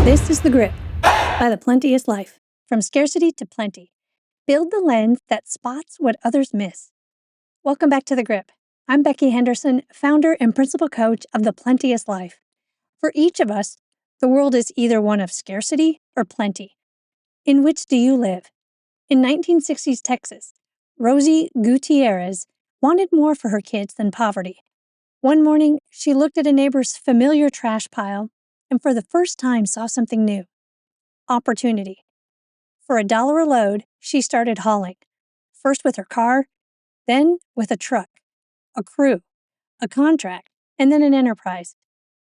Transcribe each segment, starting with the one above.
This is The Grip by The Plenteous Life. From scarcity to plenty. Build the lens that spots what others miss. Welcome back to The Grip. I'm Becky Henderson, founder and principal coach of The Plenteous Life. For each of us, the world is either one of scarcity or plenty. In which do you live? In 1960s Texas, Rosie Gutierrez wanted more for her kids than poverty. One morning, she looked at a neighbor's familiar trash pile and for the first time saw something new. Opportunity. For $1 a load, she started hauling. First with her car, then with a truck, a crew, a contract, and then an enterprise.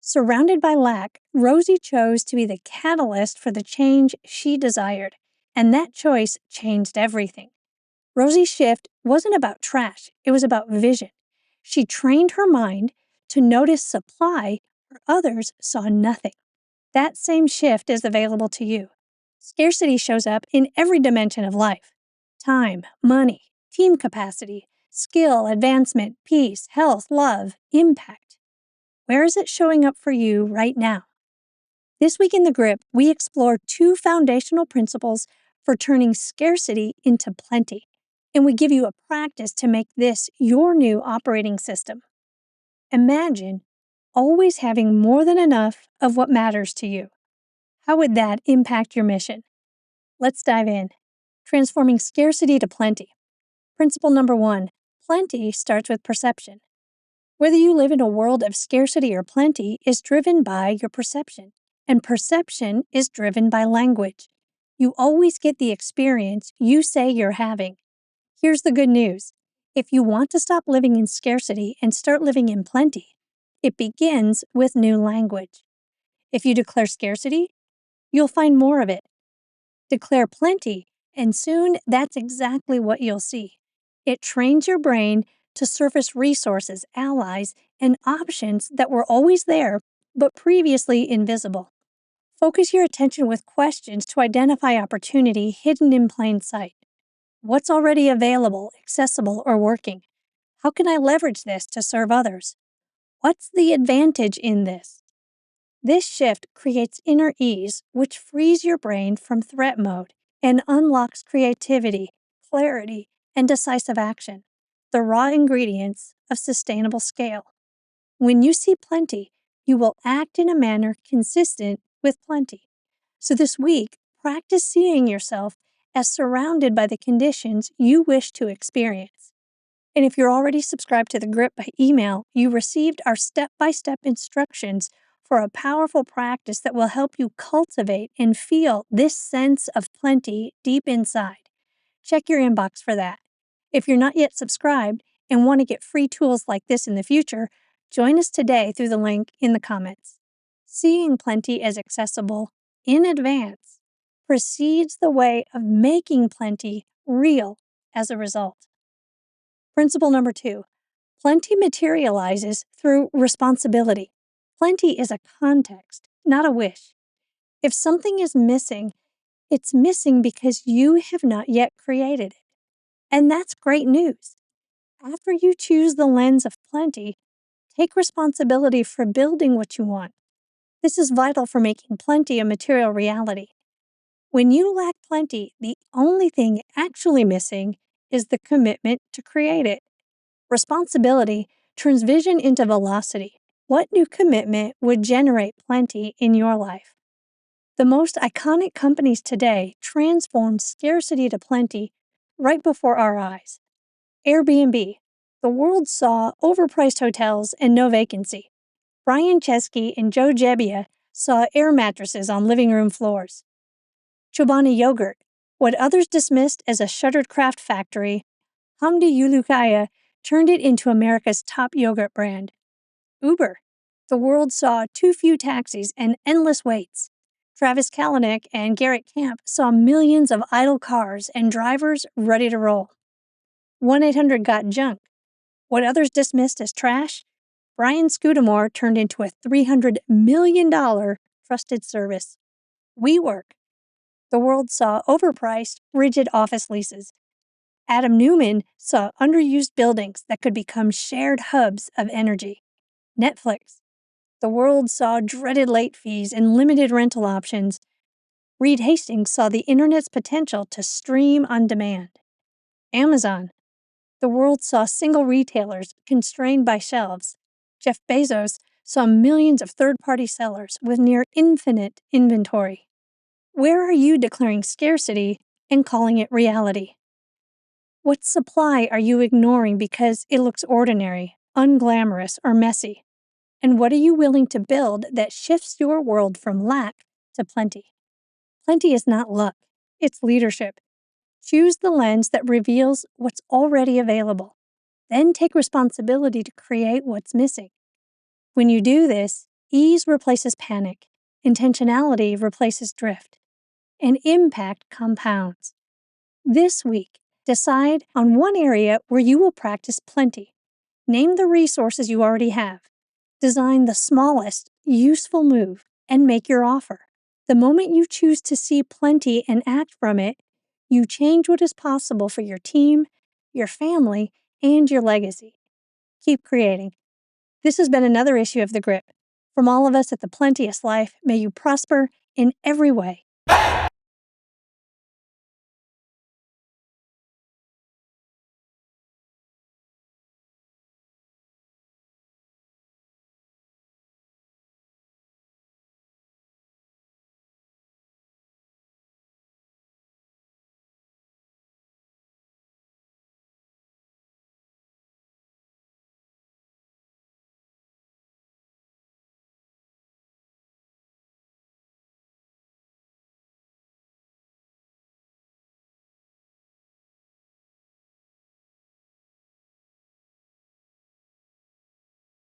Surrounded by lack, Rosie chose to be the catalyst for the change she desired, and that choice changed everything. Rosie's shift wasn't about trash, it was about vision. She trained her mind to notice supply where others saw nothing. That same shift is available to you. Scarcity shows up in every dimension of life: time, money, team capacity, skill, advancement, peace, health, love, impact. Where is it showing up for you right now? This week in The Grip, we explore 2 foundational principles for turning scarcity into plenty, and we give you a practice to make this your new operating system. Imagine always having more than enough of what matters to you. How would that impact your mission? Let's dive in. Transforming scarcity to plenty. Principle number 1, plenty starts with perception. Whether you live in a world of scarcity or plenty is driven by your perception, and perception is driven by language. You always get the experience you say you're having. Here's the good news. If you want to stop living in scarcity and start living in plenty, it begins with new language. If you declare scarcity, you'll find more of it. Declare plenty, and soon that's exactly what you'll see. It trains your brain to surface resources, allies, and options that were always there, but previously invisible. Focus your attention with questions to identify opportunity hidden in plain sight. What's already available, accessible, or working? How can I leverage this to serve others? What's the advantage in this? This shift creates inner ease, which frees your brain from threat mode and unlocks creativity, clarity, and decisive action, the raw ingredients of sustainable scale. When you see plenty, you will act in a manner consistent with plenty. So this week, practice seeing yourself as surrounded by the conditions you wish to experience. And if you're already subscribed to The Grip by email, you received our step-by-step instructions for a powerful practice that will help you cultivate and feel this sense of plenty deep inside. Check your inbox for that. If you're not yet subscribed and want to get free tools like this in the future, join us today through the link in the comments. Seeing plenty as accessible in advance precedes the way of making plenty real as a result. Principle number 2, plenty materializes through responsibility. Plenty is a context, not a wish. If something is missing, it's missing because you have not yet created it. And that's great news. After you choose the lens of plenty, take responsibility for building what you want. This is vital for making plenty a material reality. When you lack plenty, the only thing actually missing is the commitment to create it. Responsibility turns vision into velocity. What new commitment would generate plenty in your life? The most iconic companies today transformed scarcity to plenty right before our eyes. Airbnb. The world saw overpriced hotels and no vacancy. Brian Chesky and Joe Gebbia saw air mattresses on living room floors. Chobani Yogurt. What others dismissed as a shuttered craft factory, Hamdi Yulukaya turned it into America's top yogurt brand. Uber. The world saw too few taxis and endless waits. Travis Kalanick and Garrett Camp saw millions of idle cars and drivers ready to roll. 1-800-GOT-JUNK. What others dismissed as trash, Brian Scudamore turned into a $300 million trusted service. WeWork. The world saw overpriced, rigid office leases. Adam Newman saw underused buildings that could become shared hubs of energy. Netflix. The world saw dreaded late fees and limited rental options. Reed Hastings saw the internet's potential to stream on demand. Amazon. The world saw single retailers constrained by shelves. Jeff Bezos saw millions of third-party sellers with near infinite inventory. Where are you declaring scarcity and calling it reality? What supply are you ignoring because it looks ordinary, unglamorous, or messy? And what are you willing to build that shifts your world from lack to plenty? Plenty is not luck, it's leadership. Choose the lens that reveals what's already available. Then take responsibility to create what's missing. When you do this, ease replaces panic, intentionality replaces drift, and impact compounds. This week, decide on one area where you will practice plenty. Name the resources you already have. Design the smallest, useful move and make your offer. The moment you choose to see plenty and act from it, you change what is possible for your team, your family, and your legacy. Keep creating. This has been another issue of The Grip. From all of us at The Plenteous Life, may you prosper in every way.